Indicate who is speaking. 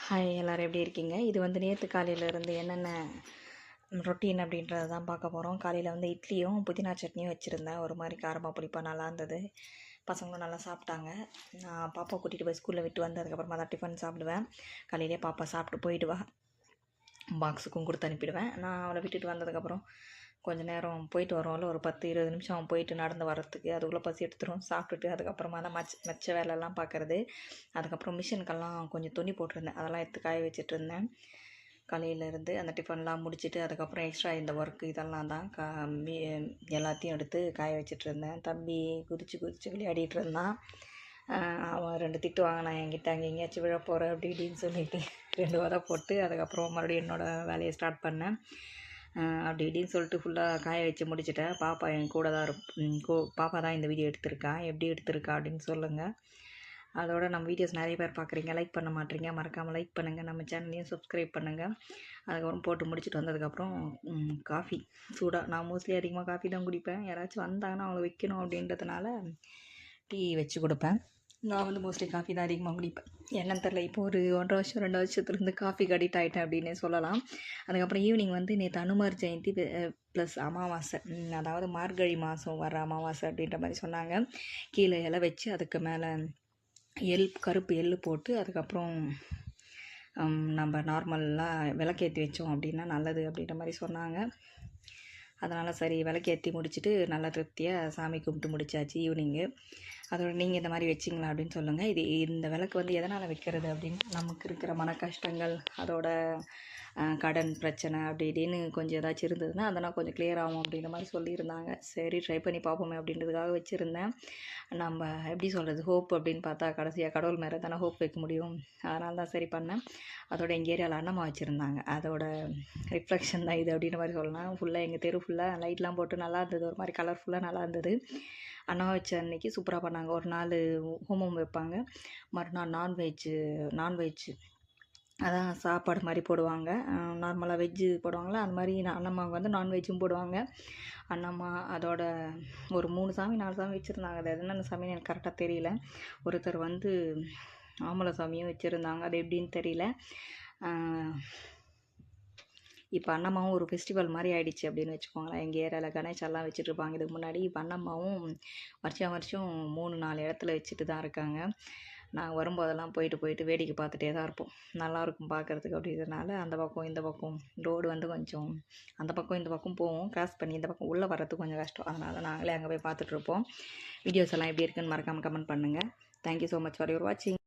Speaker 1: Hi எல்லோரும் எப்படி இருக்கீங்க? இது வந்து நேற்று காலையிலேருந்து என்னென்ன ரொட்டீன் அப்படின்றத தான் பார்க்க போகிறோம். காலையில் வந்து இட்லியும் புதினா சட்னியும் வச்சுருந்தேன். ஒரு மாதிரி காரமாக புளிப்பாக நல்லா இருந்தது. பசங்களும் நல்லா சாப்பிட்டாங்க. நான் பாப்பா கூட்டிகிட்டு போய் ஸ்கூலில் விட்டு வந்து அதுக்கப்புறமா தான் டிஃபன் சாப்பிடுவேன். காலையிலே பாப்பா சாப்பிட்டு போயிட்டு வா, பாக்ஸுக்கும் கொடுத்து அனுப்பிடுவேன். நான் அவளை விட்டுட்டு வந்ததுக்கப்புறம் கொஞ்சம் நேரம் போயிட்டு வரோம்ல, ஒரு 10-20 நிமிஷம் போயிட்டு நடந்து வரத்துக்கு அதுக்குள்ளே பசி எடுத்துரும். சாப்பிட்டுட்டு அதுக்கப்புறமா தான் மிச்ச வேலைலாம் பார்க்குறது. அதுக்கப்புறம் மிஷினுக்கெல்லாம் கொஞ்சம் துணி போட்டிருந்தேன், அதெல்லாம் எடுத்து காய வச்சுட்டு இருந்தேன். காலையிலேருந்து அந்த டிஃபன்லாம் முடிச்சுட்டு அதுக்கப்புறம் எக்ஸ்ட்ரா இந்த ஒர்க்கு இதெல்லாம் தான் எல்லாத்தையும் எடுத்து காய வச்சுட்டு இருந்தேன். தம்பி குதித்து விளையாடிட்டு இருந்தான். அவன் 2 திட்டு வாங்கினான் என்கிட்ட, அங்கே எங்கேயாச்சும் விழ போகிற அப்படி இப்படின்னு சொல்லிட்டு 2 வதை போட்டு அதுக்கப்புறம் மறுபடியும் என்னோடய வேலையை ஸ்டார்ட் பண்ணேன். அப்படி இப்படின்னு சொல்லிட்டு ஃபுல்லாக காய வச்சு முடிச்சுட்டேன். பாப்பா என் கூட தான் பாப்பா தான் இந்த வீடியோ எடுத்திருக்கா. எப்படி எடுத்திருக்கா அப்படின்னு சொல்லுங்கள். அதோட நம்ம வீடியோஸ் நிறைய பேர் பார்க்குறீங்க, லைக் பண்ண மாட்டீங்க. மறக்காமல் லைக் பண்ணுங்கள், நம்ம சேனலையும் சப்ஸ்கிரைப் பண்ணுங்கள். அதுக்கப்புறம் போட்டு முடிச்சுட்டு வந்ததுக்கப்புறம் காஃபி சூடாக, நான் மோஸ்ட்லி அதிகமாக காஃபி தான் குடிப்பேன். யாராச்சும் வந்தாங்கன்னா அவங்கள வைக்கணும் அப்படின்றதுனால டீ வச்சு கொடுப்பேன். நான் வந்து மோஸ்ட்லி காஃபி தான் அதிகமாக குடிப்பேன். என்னன்னு தெரில, இப்போ ஒரு 1.5 வருஷம் 2 வருஷத்துலேருந்து காஃபிக்கு அடிக்ட் ஆகிட்டேன் அப்படின்னே சொல்லலாம். அதுக்கப்புறம் ஈவினிங் வந்து நேற்று அனுமார் ஜெயந்தி ப்ளஸ் அமாவாசை, அதாவது மார்கழி மாதம் வர அமாவாசை அப்படின்ற மாதிரி சொன்னாங்க. கீழே இலை வச்சு அதுக்கு மேலே கருப்பு எள் போட்டு அதுக்கப்புறம் நம்ம நார்மலாக விளக்கேற்றி வச்சோம் அப்படின்னா நல்லது அப்படின்ற மாதிரி சொன்னாங்க. அதனால் சரி விளக்கேற்றி முடிச்சுட்டு நல்லா திருப்தியாக சாமி கும்பிட்டு முடிச்சாச்சு ஈவினிங்கு. அதோட நீங்கள் இந்த மாதிரி வச்சிங்களா அப்படின்னு சொல்லுங்கள். இந்த விளக்கு வந்து எதனால் வைக்கிறது அப்படின்னா, நமக்கு இருக்கிற மன கஷ்டங்கள், அதோட கடன் பிரச்சனை அப்படி இப்படின்னு கொஞ்சம் ஏதாச்சும் இருந்ததுன்னா அதெல்லாம் கொஞ்சம் கிளியர் ஆகும் அப்படின்ற மாதிரி சொல்லியிருந்தாங்க. சரி ட்ரை பண்ணி பார்ப்போமே அப்படின்றதுக்காக வச்சுருந்தேன். நம்ம எப்படி சொல்கிறது, ஹோப் அப்படின்னு பார்த்தா கடைசியாக கடவுள் மேலே தானே ஹோப் வைக்க முடியும். அதனால தான் சரி பண்ணேன். அதோட எங்கள் ஏரியாவில் அன்னம்மா வச்சுருந்தாங்க, அதோட ரிஃப்ளெக்ஷன் தான் இது அப்படின்ற மாதிரி சொல்லலாம். ஃபுல்லாக எங்கள் தெரு ஃபுல்லாக லைட்லாம் போட்டு நல்லா இருந்தது, ஒரு மாதிரி கலர்ஃபுல்லாக நல்லா இருந்தது. அன்னம்மா வச்ச அன்றைக்கி சூப்பராக பண்ணாங்க. ஒரு நாள் ஹோமம் வைப்பாங்க, மறுநாள் நான்வெஜ் அதான் சாப்பாடு மாதிரி போடுவாங்க. நார்மலாக வெஜ்ஜு போடுவாங்களா, அந்த மாதிரி அன்னம்மாவுக்கு வந்து நான்வெஜ்ஜும் போடுவாங்க. அன்னம்மா அதோட ஒரு 3 சாமி 4 சாமி வச்சுருந்தாங்க. அது என்னென்ன சாமின்னு எனக்கு கரெக்டாக தெரியல. ஒருத்தர் வந்து ஆம்பளை சாமியும் வச்சுருந்தாங்க, அது எப்படின்னு தெரியல. இப்போ அன்னம்மாவும் ஒரு ஃபெஸ்டிவல் மாதிரி ஆகிடுச்சு அப்படின்னு வச்சுக்கோங்களேன். எங்கள் ஏரியாவில் கணேஷெல்லாம் வச்சுட்ருப்பாங்க இதுக்கு முன்னாடி. இப்போ அன்னம்மாவும் வருஷம் 3-4 இடத்துல வச்சுட்டு தான் இருக்காங்க. நாங்கள் வரும்போதெல்லாம் போயிட்டு வேடிக்கை பார்த்துட்டே தான் இருப்போம். நல்லாயிருக்கும் பார்க்குறதுக்கு. அப்படின்றதுனால அந்த பக்கம் இந்த பக்கம் ரோடு வந்து கொஞ்சம் அந்த பக்கம் இந்த பக்கம் போவோம், கிராஸ் பண்ணி இந்த பக்கம் உள்ளே வர்றதுக்கு கொஞ்சம் கஷ்டம். அதனால் நாங்களே அங்கே போய் பார்த்துட்ருப்போம். வீடியோஸ் எல்லாம் எப்படி இருக்குன்னு மறக்காமல் கமெண்ட் பண்ணுங்கள். Thank you so much for your வாட்சிங்.